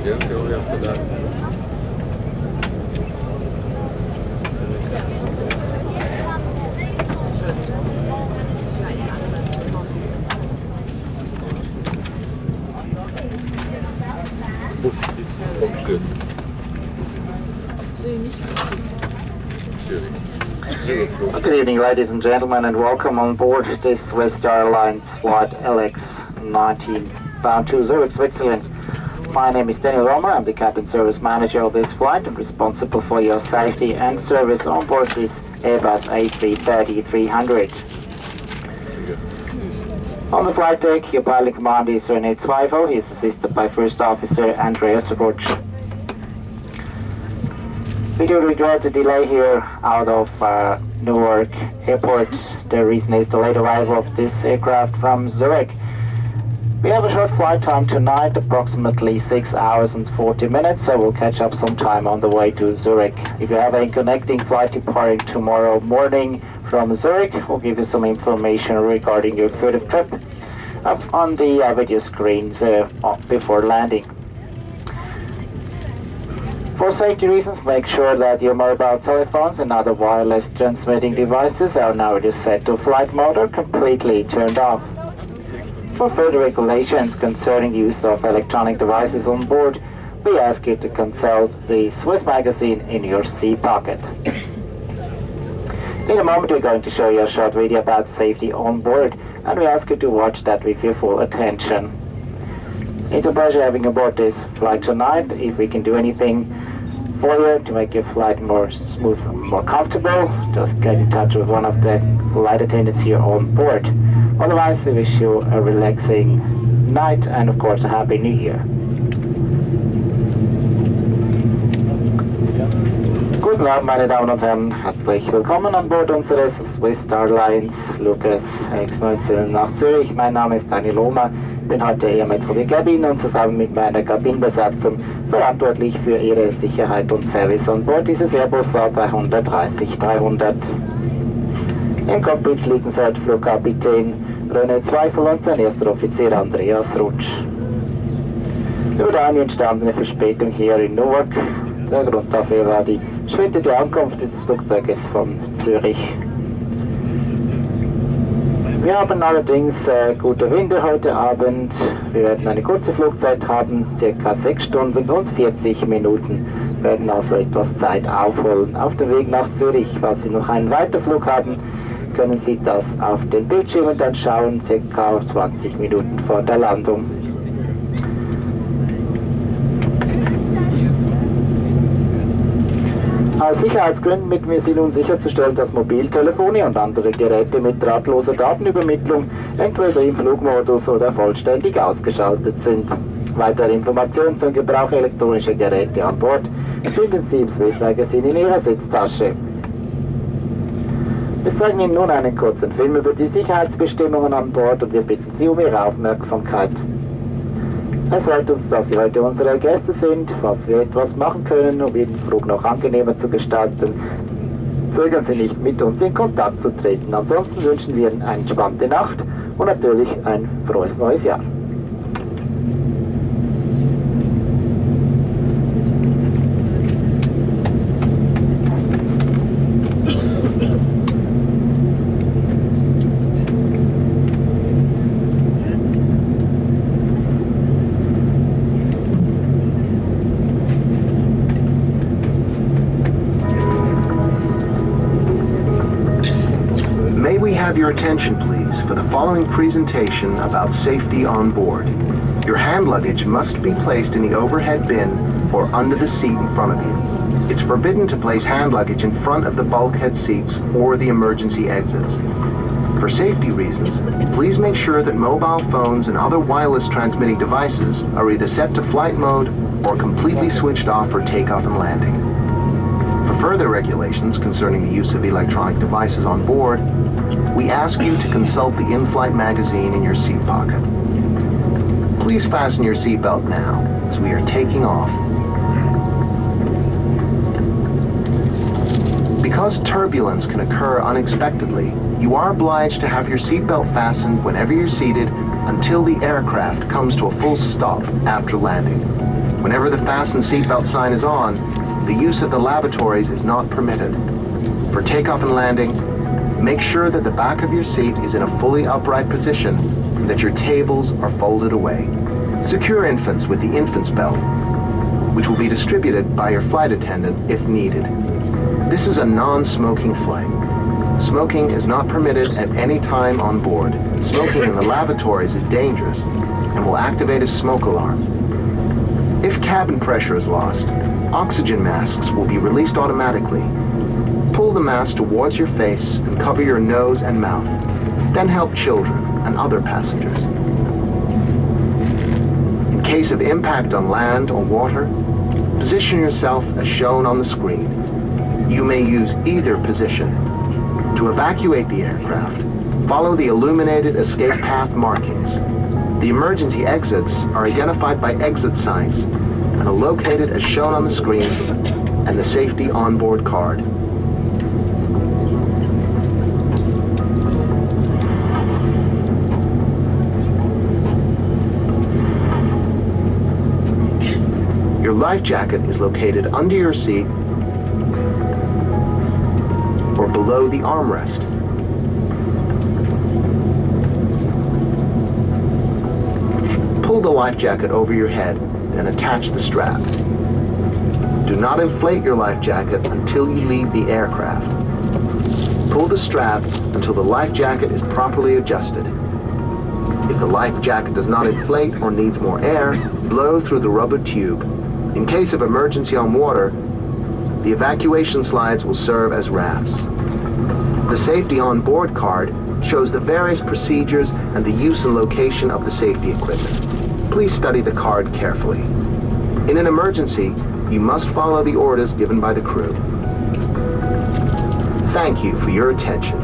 Yeah, after that. Good evening, ladies and gentlemen, and welcome on board this West Airlines flight LX19 bound to Zurich, Switzerland. My name is Daniel Romer. I'm the cabin service manager of this flight and responsible for your safety and service on board this Airbus A330-300. On the flight deck, your pilot in command is René Zweifel. He is assisted by First Officer Andreas Rutsch. We do regret the delay here out of Newark Airport. The reason is the late arrival of this aircraft from Zurich. We have a short flight time tonight, approximately 6 hours and 40 minutes, so we'll catch up some time on the way to Zurich. If you have a connecting flight departing tomorrow morning from Zurich, we'll give you some information regarding your further trip up on the video screens before landing. For safety reasons, make sure that your mobile telephones and other wireless transmitting devices are now set to flight mode or completely turned off. For further regulations concerning the use of electronic devices on board, we ask you to consult the Swiss magazine in your seat pocket. In a moment, we're going to show you a short video about safety on board, and we ask you to watch that with your full attention. It's a pleasure having you aboard this flight tonight. If we can do anything for you to make your flight more smooth and more comfortable, just get in touch with one of the flight attendants here on board. Otherwise, we wish you a relaxing night and of course a Happy New Year. Guten Abend, meine Damen und Herren, herzlich willkommen an Bord unseres Swiss Airlines Lucas LX19 nach Zürich. Mein Name ist Daniel Romer, bin heute Ihr Metro der Cabine und zusammen mit meiner Kabinenbesatzung verantwortlich für Ihre Sicherheit und Service an Bord dieses Airbus A330-300. Im Cockpit liegen seit Flugkapitän René Zweifel und sein erster Offizier Andreas Rutsch. Über die entstandene Verspätung hier in Newark. Der Grund dafür war die verspätete Ankunft dieses Flugzeuges von Zürich. Wir haben allerdings gute Winde heute Abend. Wir werden eine kurze Flugzeit haben, ca. 6 Stunden und 40 Minuten. Wir werden also etwas Zeit aufholen auf dem Weg nach Zürich. Falls Sie noch einen Weiterflug haben, können Sie das auf den Bildschirmen dann schauen, ca. 20 Minuten vor der Landung. Aus Sicherheitsgründen bitten wir Sie nun sicherzustellen, dass Mobiltelefone und andere Geräte mit drahtloser Datenübermittlung entweder im Flugmodus oder vollständig ausgeschaltet sind. Weitere Informationen zum Gebrauch elektronischer Geräte an Bord finden Sie im Swiss Magazine in Ihrer Sitztasche. Wir zeigen Ihnen nun einen kurzen Film über die Sicherheitsbestimmungen an Bord und wir bitten Sie um Ihre Aufmerksamkeit. Es freut uns, dass Sie heute unsere Gäste sind. Falls wir etwas machen können, um Ihren Flug noch angenehmer zu gestalten, zögern Sie nicht, mit uns in Kontakt zu treten. Ansonsten wünschen wir Ihnen eine entspannte Nacht und natürlich ein frohes neues Jahr. Have your attention, please, for the following presentation about safety on board. Your hand luggage must be placed in the overhead bin or under the seat in front of you. It's forbidden to place hand luggage in front of the bulkhead seats or the emergency exits. For safety reasons, please make sure that mobile phones and other wireless transmitting devices are either set to flight mode or completely switched off for takeoff and landing. For further regulations concerning the use of electronic devices on board, we ask you to consult the in-flight magazine in your seat pocket. Please fasten your seatbelt now, as we are taking off. Because turbulence can occur unexpectedly, you are obliged to have your seatbelt fastened whenever you're seated until the aircraft comes to a full stop after landing. Whenever the fasten seatbelt sign is on, the use of the lavatories is not permitted. For takeoff and landing, make sure that the back of your seat is in a fully upright position and that your tables are folded away. Secure infants with the infant's belt, which will be distributed by your flight attendant if needed. This is a non-smoking flight. Smoking is not permitted at any time on board. Smoking in the lavatories is dangerous and will activate a smoke alarm. If cabin pressure is lost, oxygen masks will be released automatically. Pull the mask towards your face and cover your nose and mouth. Then help children and other passengers. In case of impact on land or water, position yourself as shown on the screen. You may use either position. To evacuate the aircraft, follow the illuminated escape path markings. The emergency exits are identified by exit signs and are located as shown on the screen and the safety onboard card. Your life jacket is located under your seat or below the armrest. Pull the life jacket over your head and attach the strap. Do not inflate your life jacket until you leave the aircraft. Pull the strap until the life jacket is properly adjusted. If the life jacket does not inflate or needs more air, blow through the rubber tube. In case of emergency on water, the evacuation slides will serve as rafts. The safety on board card shows the various procedures and the use and location of the safety equipment. Please study the card carefully. In an emergency, you must follow the orders given by the crew. Thank you for your attention.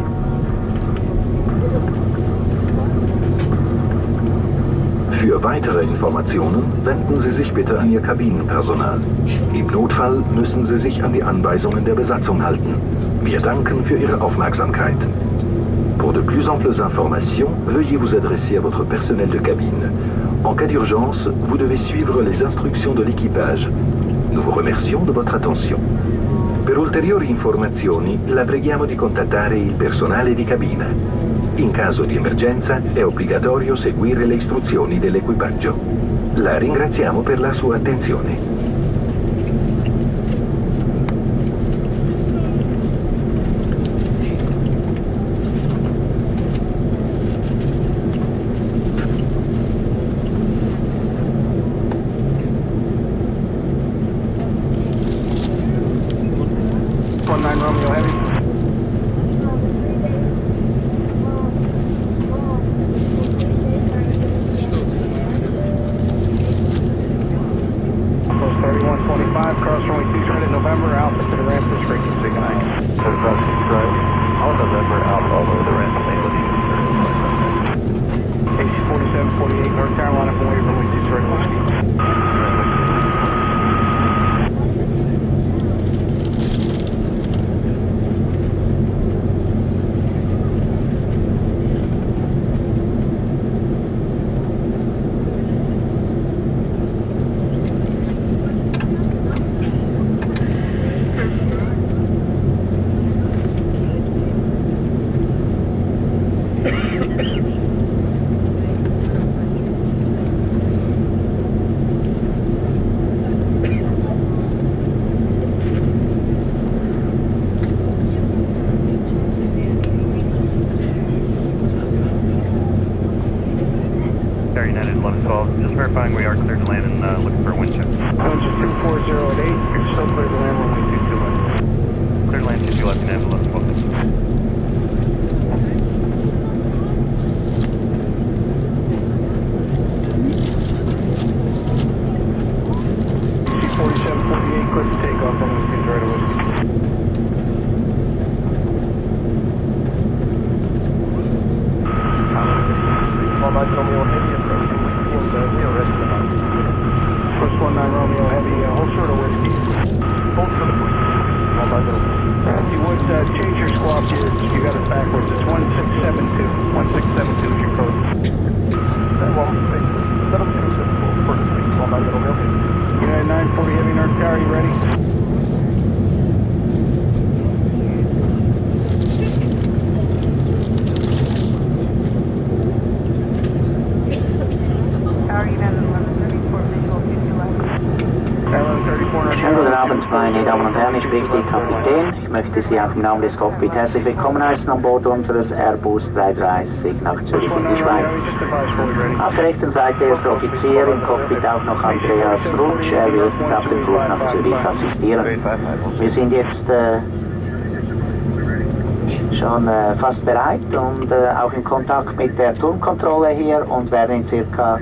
Für weitere Informationen wenden Sie sich bitte an Ihr Kabinenpersonal. Im Notfall müssen Sie sich an die Anweisungen der Besatzung halten. Wir danken für Ihre Aufmerksamkeit. Pour de plus amples informations, veuillez vous adresser à votre personnel de cabine. En cas d'urgence, vous devez suivre les instructions de l'équipage. Nous vous remercions de votre attention. Per ulteriori informazioni, la preghiamo di contattare il personale di cabina. In caso di emergenza, è obbligatorio seguire le istruzioni dell'equipaggio. La ringraziamo per la sua attenzione. Romeo Heavy. Post 3125, cross runway 200 November, Alpha to the ramp, this frequency, good night. All November, Alpha all over the ramp, AC-4748, North Carolina, from Wave runway 230. United 1112, just verifying we are clear to land and looking for a wind check. Winds are 240 at 8, you're still clear to land runway 221. Clear to land 22 left and 1112. C-4748, clear to take off runway 2 right away. Romeo Heavy approaching, First 19 Romeo Heavy, hold short of whiskey. hold for the If you would change your squawk here, you got it backwards. It's 1672. 1672 is your code. United spricht Ihr Kapitän. Ich möchte Sie auch im Namen des Cockpit herzlich willkommen heißen an Bord unseres Airbus 330 nach Zürich in die Schweiz. Auf der rechten Seite ist der Offizier, im Cockpit auch noch Andreas Rutsch. Er wird auf dem Flug nach Zürich assistieren. Wir sind jetzt schon fast bereit und auch in Kontakt mit der Turmkontrolle hier und werden in circa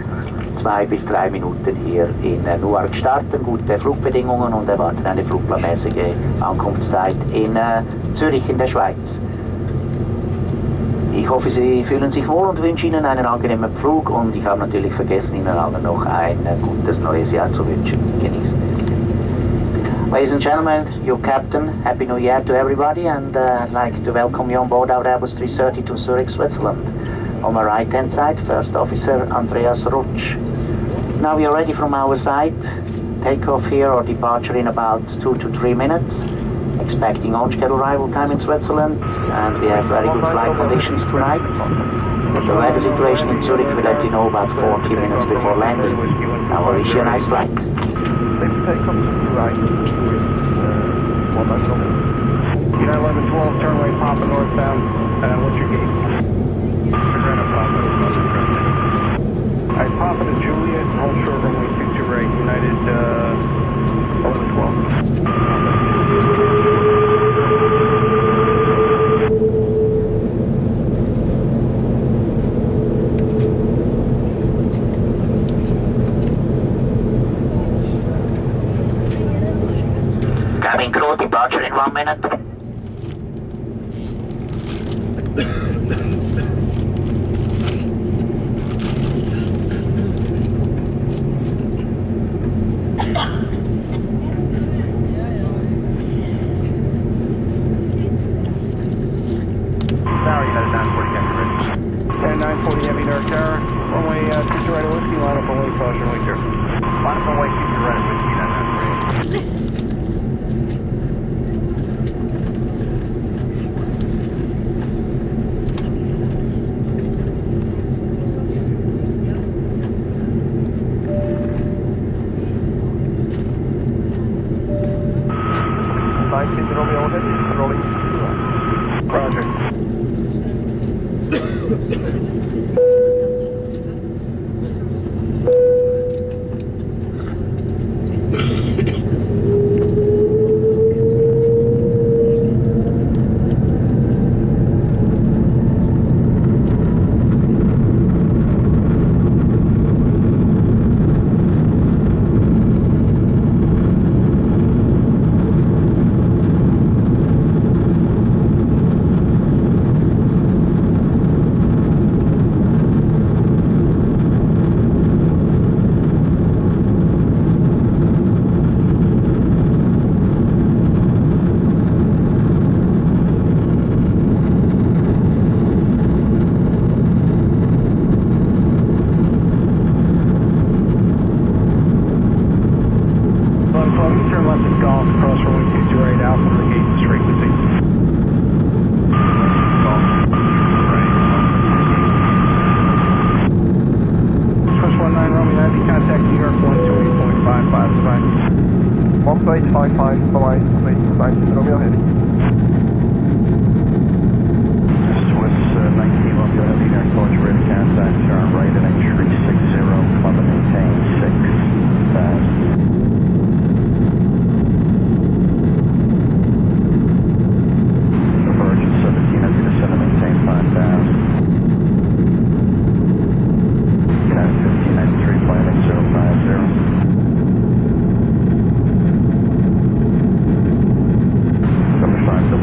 2 bis 3 Minuten hier in Newark starten. Gute Flugbedingungen und erwarten eine flugplanmäßige Ankunftszeit in Zürich in der Schweiz. Ich hoffe, Sie fühlen sich wohl und wünsche Ihnen einen angenehmen Flug und ich habe natürlich vergessen, Ihnen allen noch ein gutes neues Jahr zu wünschen. Genießen es. Ladies and gentlemen, your captain, Happy New Year to everybody and I'd like to welcome you on board our Airbus 330 to Zurich, Switzerland. On my right hand side, First Officer Andreas Rutsch. Now we are ready from our side. Takeoff here or departure in about 2 to 3 minutes. Expecting on-schedule arrival time in Switzerland and we have very good flight conditions tonight. The weather situation in Zurich will let you know about 40 minutes before landing. Now I wish you a nice flight. United 1112, turn right, Papa northbound. What's your gate? Alright, Papa to Juliet, hold short runway 22 right, United 1112. Cabin crew, departure in 1 minute. Sorry, United 940 Heavy ready. 940 Heavy Newark Tower. Runway 22 right at whiskey, line up on way caution, right there. Line up on way 22 right at whiskey, United 940. Roger. Turn left at Golf, cross runway 22 right, Alpha, the gate is frequency. Push 19 Romeo 90, contact New York 128.55, goodbye. 1855, bye-bye, 19 Romeo Heavy. Swiss 19 Romeo Heavy, next launch ready, contact, turn right at H360, come and maintain 6 fast.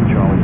Charlie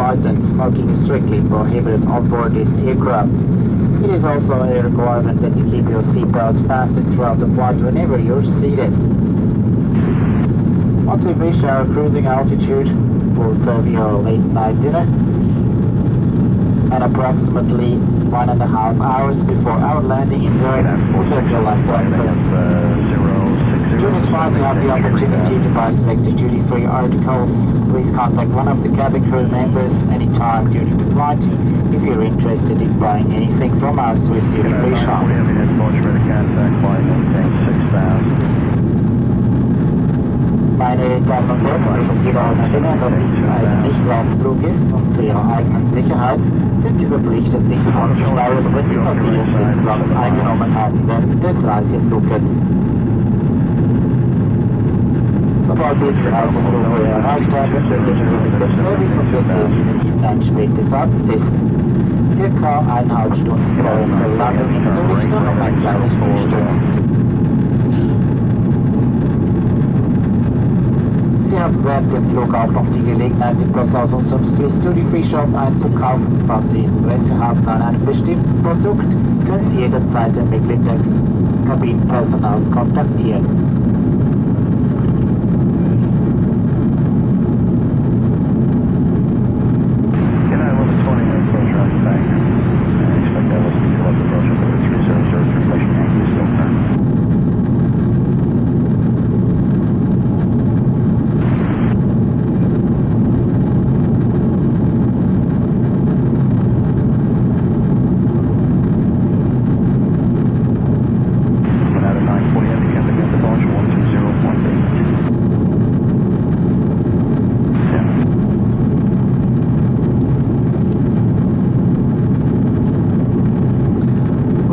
flight and smoking is strictly prohibited on board this aircraft. It is also a requirement that you keep your seatbelt fastened throughout the flight whenever you're seated. Once we reach our cruising altitude, we'll serve you a late night dinner. And approximately 1.5 hours before our landing in Zurich, we'll serve you a light breakfast. During this flight, you have the opportunity to buy selected duty-free articles. Please contact one of the cabin crew members anytime during the flight if you're interested in buying anything from our Swiss duty-free shop. Meine Damen und Herren, ich gebe auch erinnern, dass dies ein Nicht-Landflug ist und zu Ihrer eigenen Sicherheit sind Sie verpflichtet, sich anzusteuern, wenn Sie Passagiersitzplatz eingenommen haben während des Reisefluges. Sobald wir die Reiseflughöhe erreicht haben, beginnen wir mit dem Service und wir sehen Ihnen ein spätes Abendessen. Circa 1,5 Stunden vor unserer Landung in Zurich noch ein kleines Frühstück. Sie haben während dem Flug auch noch die Gelegenheit, etwas aus unserem Swiss Duty Free Shop einzukaufen. Falls Sie Interesse haben an einem bestimmten Produkt, können Sie jederzeit den Mitglied des Kabinenpersonals kontaktieren.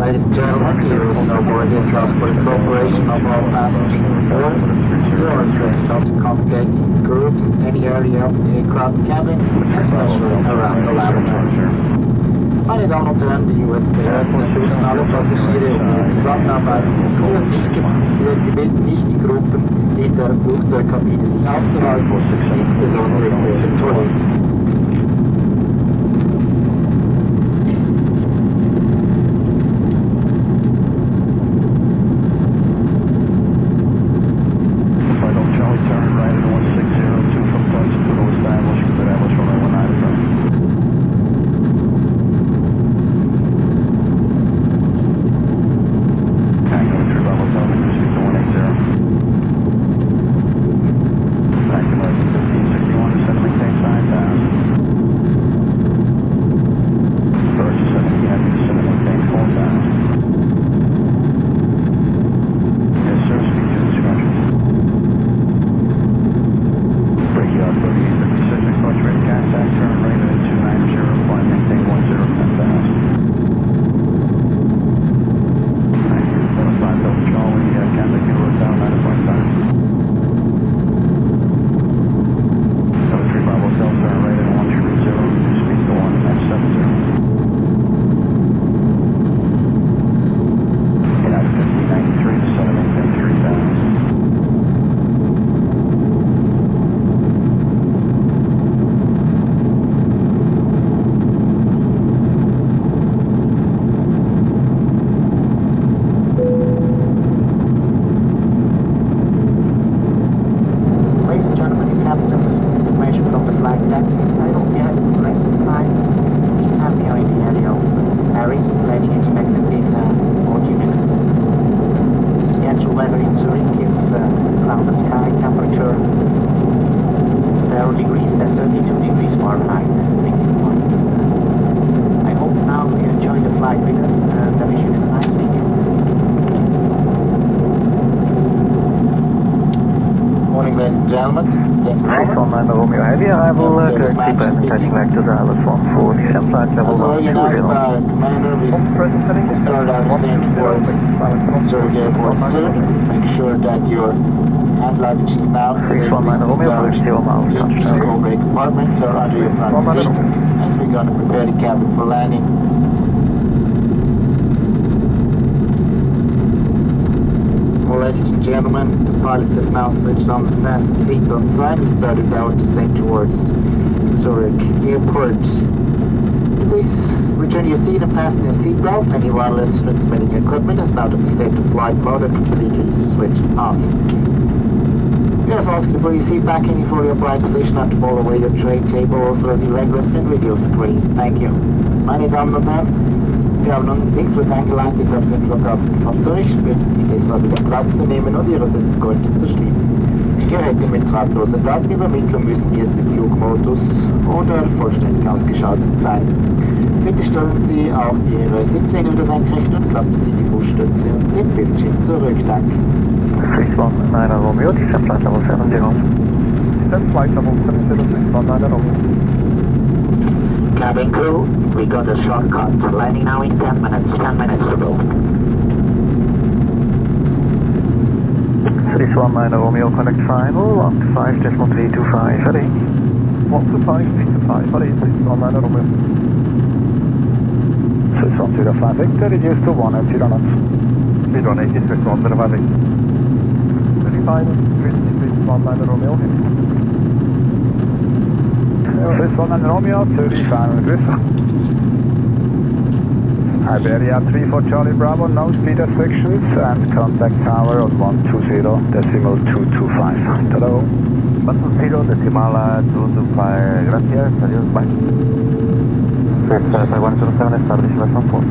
Ladies and gentlemen, here is no more details for the cooperation of all passengers on board. You are requested not to congregate in groups in any area of the aircraft cabin, especially around the lavatory. Meine Damen und Herren, die US-Behörden begrüßen alle Passagiere die Zusammenarbeit und gebeten nicht die Gruppen, die in der Flugzeugkabine sich aufzuhalten, insbesondere für den Toiletten. From Romeo Heavy arrival, correct present touching back to the Dallas 14, descent flight level 120. Present heading, start out descent towards Zurich Airport soon. Make sure that your hand luggage is now safely stowed into the co-brake compartments or under your front seat as we're going to prepare the cabin for landing. Ladies and gentlemen, the pilots have now switched on the fasten seatbelt sign. We started our descent towards Zurich Airport. Please return your seat and fasten your seatbelt. Any wireless transmitting equipment is now to be set to flight mode and completely switched off. We also ask you to put your seat back in your fully upright position and to pull away your tray table, also as your regular stand video screen. Thank you. Meine Damen und Herren, wir haben nun Siegfried eingeleitet auf den Flughafen von Zurich. Bitten Sie deshalb wieder Platz zu nehmen und Ihre Sitzgurte zu schließen. Geräte mit drahtloser Datenübermittlung müssen jetzt im Flugmodus oder vollständig ausgeschaltet sein. Bitte stellen Sie auch Ihre Sitzlehne wieder senkrecht und klappen Sie die Fußstütze und den Bildschirm zurück. Danke. 619 Romeo, descent flight level 70. Descent flight level 70, 619 Romeo. Cabin crew, we got a shortcut. Landing now in 10 minutes. 10 minutes to go. 619 Romeo, connect final, 15.325, ready. 125, ready, 619 Romeo. 6105 Victor, reduce to 180 knots. Speed 180, 615 Victor. 35, 619 Romeo. 619 Romeo, 35 Victor. Iberia 34 Charlie Bravo, no speed restrictions and contact tower on 120.225. Hello. 120.225, gracias, adiós, bye. 107, establish lesson 4.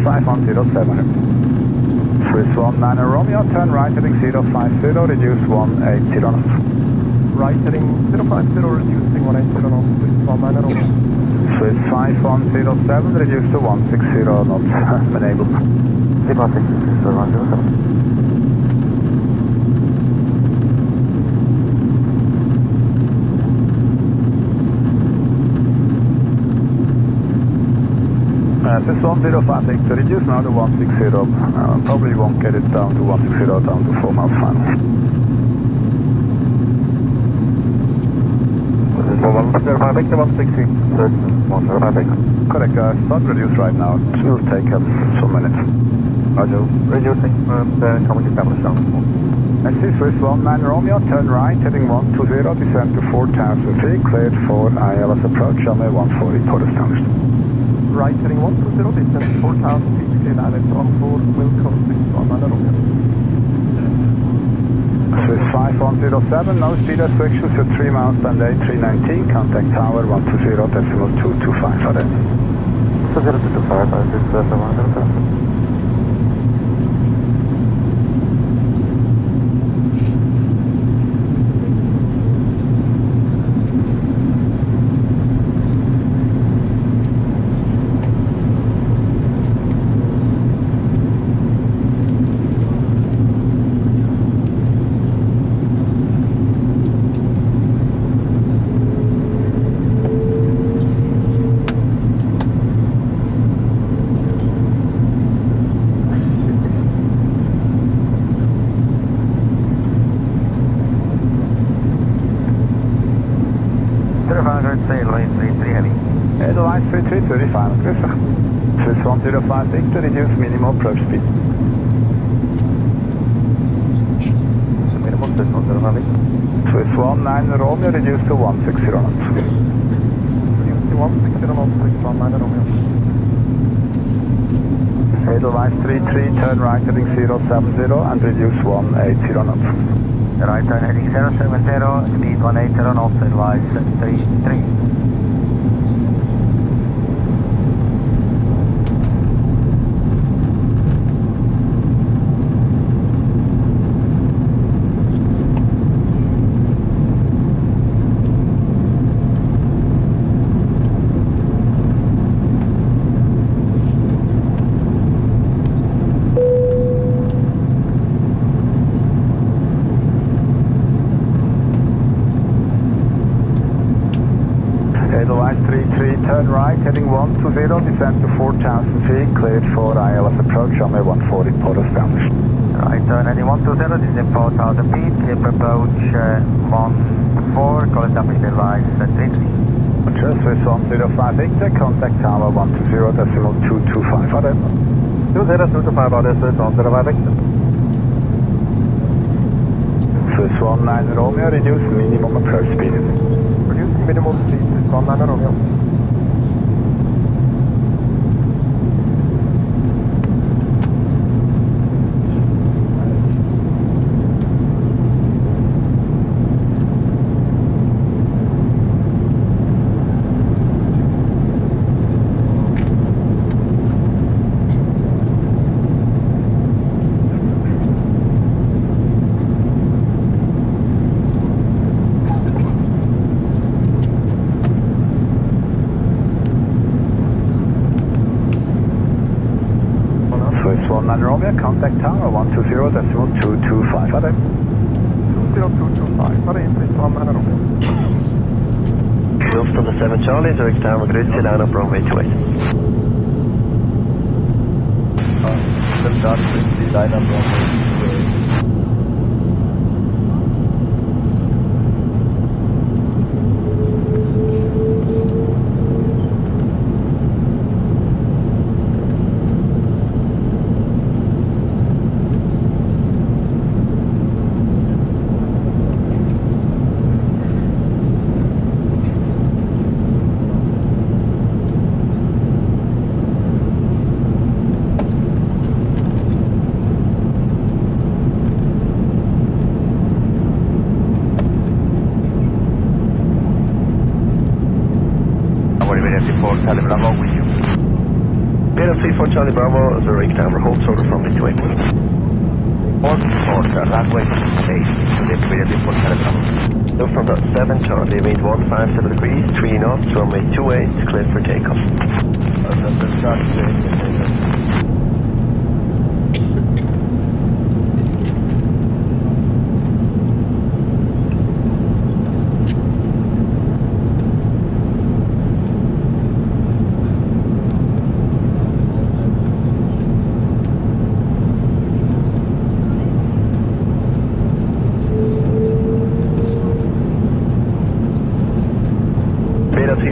5107. 619 Romeo, turn right heading 050, reduce 180 knots. Right heading 050, reducing 180 knots, 619 Romeo. Swiss 5107, reduce to 160 knots, enable. 107. This 105 Victor, reduce now to 160, probably won't get it down to 160, down to 4 miles final. 105 Victor, 160, 105 Victor. Correct, start reduce right now, it will take us some minutes. Roger, reducing, coming to establish down. And this Swiss 19 Romeo, turn right, heading 120, descend to 4,000 feet, cleared for ILS approach, runway 140, port established. Right heading 120, descend 4,000 feet, clear ILS on 4, welcome 619 Romeo. Swiss 5107, no speed restrictions at 3 miles and 319, contact tower 120.225 for that. 225, this is 107. Airlines A330-300, Swiss 105 Victor, reduce minimal approach speed. Minimum 619 Victor. Swiss 19 Romeo, reduce to 160 knots. Reduce to 160 knots, 619 Romeo. Edelweiss 33, turn right heading 070 and reduce 180 knots. Right turn heading 070, speed 180 knots, Edelweiss 33. Edelweiss 33, turn right heading 120, descend to 4,000 feet, cleared for ILS approach, runway 140, port established. Right turn heading 120, descend 4,000 feet, clear for approach 14, call established Edelweiss 33. Swiss 105 Victor, contact tower 120.225, order. 20225, order Swiss 105 Victor. Swiss 19 Romeo, reduce minimum approach speed. Reducing minimal speed, Swiss 19 Romeo. Romeo, contact tower 120.225. Are 20225, are Swiss 19 Romeo. Lufthansa 7 Charlie, Zurich Tower, grüezi, down up runway 28. 7 Charlie, grüezi, line up runway 28. Charlie Bravo with you. Beta 34 Charlie Bravo, Zurich Tower, hold shoulder from me 28. Hold short, runway 8, Beta 34 Charlie Bravo. Lufthansa 7 Charlie, wind 150 degrees, 3 knots, runway 28, clear for takeoff. Lufthansa Charlie,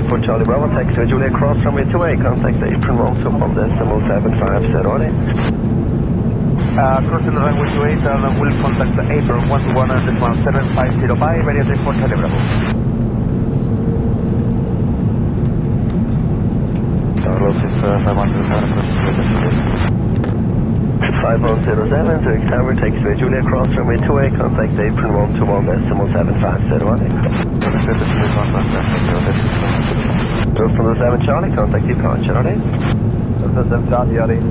for Charlie Bravo, taxi Julia cross runway 28, contact apron 121.750, alright? Crossing the runway 28 and we'll contact the apron 121.750 by ready for Charlie Bravo. Carlos is 5107, Zurich Tower, taxi Julia cross runway 28, contact apron 121.750, alright? Lufthansa 7 Charlie, contact departure, alright? Lufthansa 7 Charlie, alright.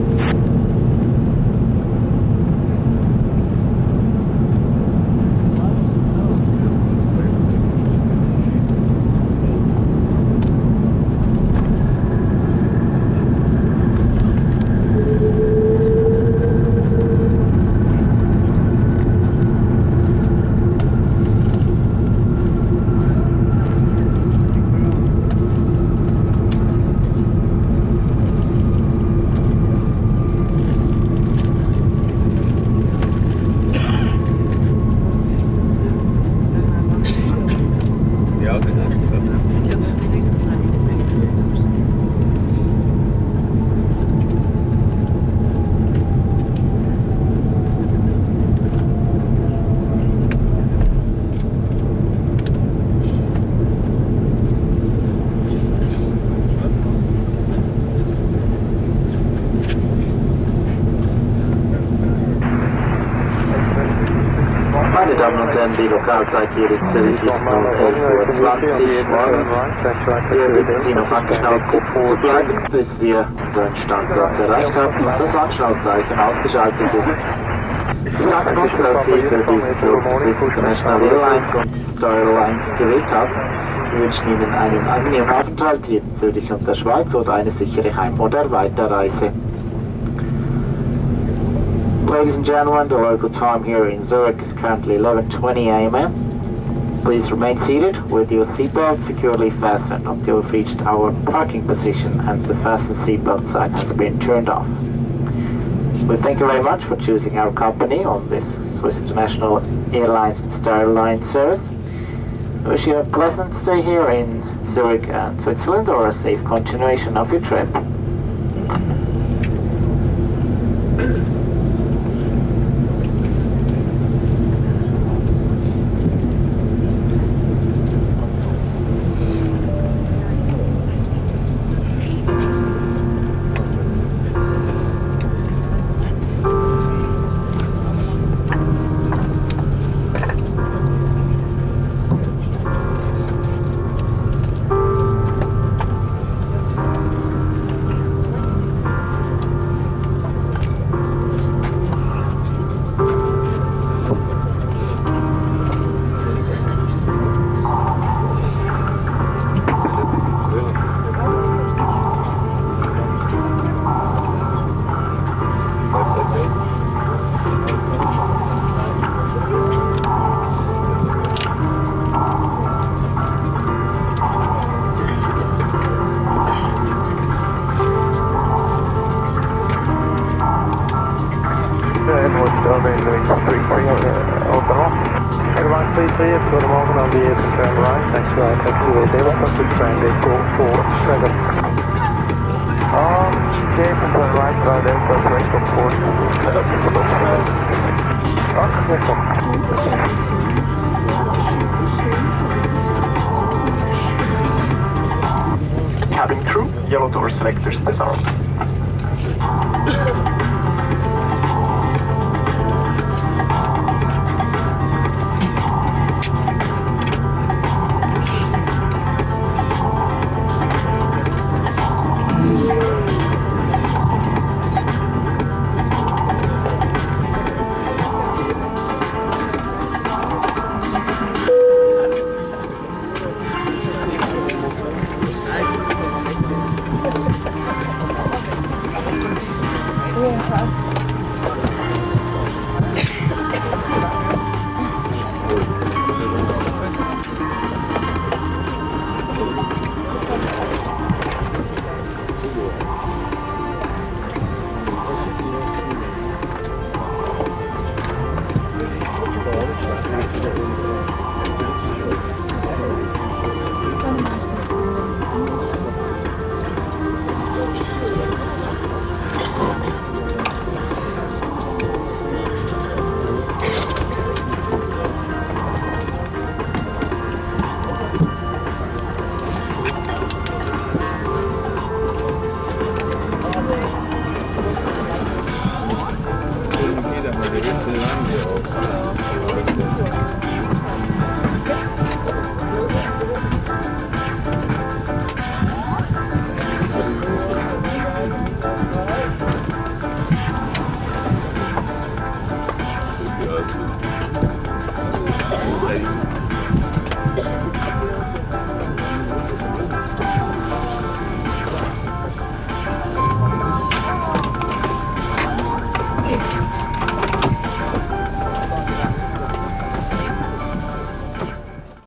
Meine Damen und Herren, die Lokalzeit hier in Zürich ist nun 11:20 Uhr morgens. Wir bitten Sie noch angeschnallt sitzen zu bleiben, bis wir unseren Standplatz erreicht haben und das Anschnallzeichen ausgeschaltet ist. Wir danken uns, dass Sie für diesen Flug Swiss International Airlines und Star Airlines gewählt haben. Wir wünschen Ihnen einen angenehmen Aufenthalt hier in Zürich und der Schweiz oder eine sichere Heim- oder Weiterreise. Ladies and gentlemen, the local time here in Zurich is currently 11:20 a.m. Please remain seated with your seatbelt securely fastened until we've reached our parking position and the fasten seatbelt sign has been turned off. We thank you very much for choosing our company on this Swiss International Airlines and Star Airlines service. I wish you a pleasant stay here in Zurich and Switzerland or a safe continuation of your trip. clear for the moment on the air to turn right, next to our taxiway. They want us to transit, go for 7. Gate and turn right, Delta, correct on 4. Cabin crew, yellow door selectors disarmed.